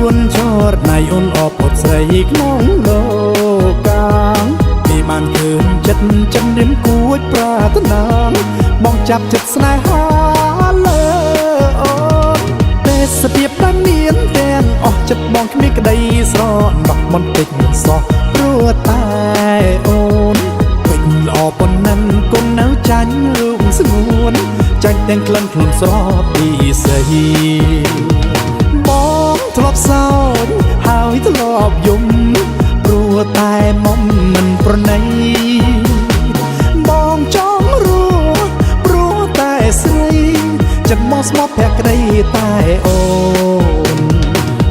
ខ្លួនចរណៃអូនអបអត់ស្រីក្នុងលោកកាពីបានឃើញចិត្តចិនរៀមគួចប្រាថ្នាបងចាប់ចិត្តស្នេហាលើអូនទេសភាពដែលមានទាំងអស់ចិត្តបងគ្មានក្តីស្រណោះបន្តិចសោះព្រោះតែអូនពេញល្អប៉ុណ្ណឹងគុណនៅចាញ់រូបស្ងួនចាញ់ទាំងក្លិនខ្លួនស្រស់ពីស្អីបងធ្លាប់សោចហើយធ្លាប់យំព្រោះតែមុំមិនប្រណីបងចង់រស់ព្រោះតែស្រីចិត្តមកស្មោះភក្តីតែអូន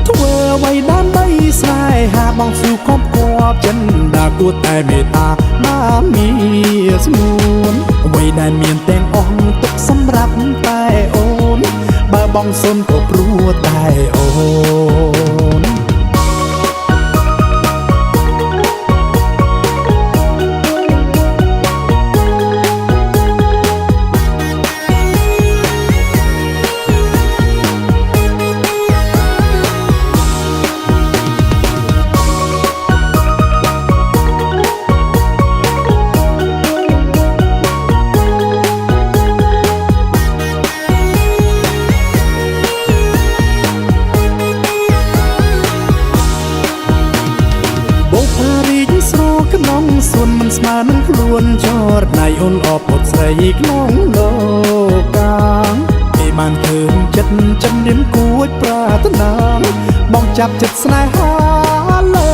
ធ្វើអ្វីដើម្បីស្នេហាបងស៊ូគប់គប់ចិនដាគួរតែមេត្តាបានមានស្ងួនអ្វីដែលមានទាំងអស់ទុកសម្រាប់តែអូនបើបងសុនក៏ព្រោះតែអូនក្នុងសួនមិនស្មើនឹងខ្លួនចរណៃអូនអបអត់ស្រីក្នុងលោកកាពីបានឃើញចិត្តចិនរៀមគួចប្រាថ្នាបងចាប់ចិត្តស្នេហាលើ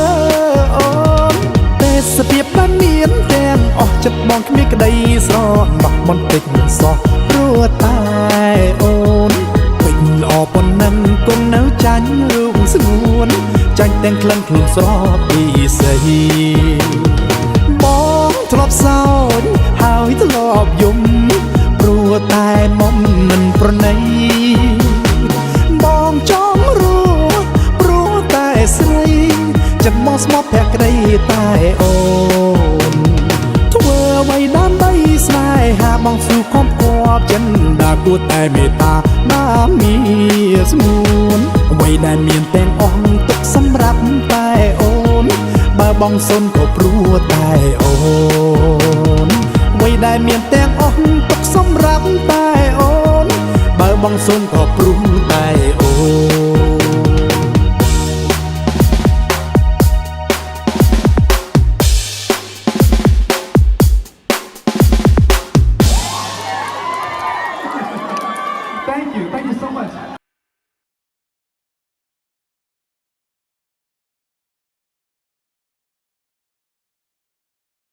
អូនទេសភាពដែលមានទាំងអស់ចិត្តបងគ្មានក្តីស្រណោះបន្តិចសោះព្រោះតែអូនពេញល្អប៉ុណ្ណឹងគុណនៅចាញ់រូបស្ងួនចាញ់ទាំងក្លិនខ្លួនស្រស់ពីស្អីបងធ្លាប់សោចហើយធ្លាប់យំព្រោះតែមុំមិនប្រណីបងចង់រស់ព្រោះតែស្រីចិត្តមកស្មោះភក្តីតែអូនធ្វើអ្វីដើម្បីស្នេហាបងស៊ូគប់គប់ចិនដាគួរតែមេត្តាបានមានស្ងួនអ្វីដែលមានទាំងអស់ទុកសម្រាប់តែអូនបើបងសុនក៏ព្រោះតែអូនអ្វីដែលមានទាំងអស់ទុកសម្រាប់តែអូនបើបងសុនក៏ព្រោះ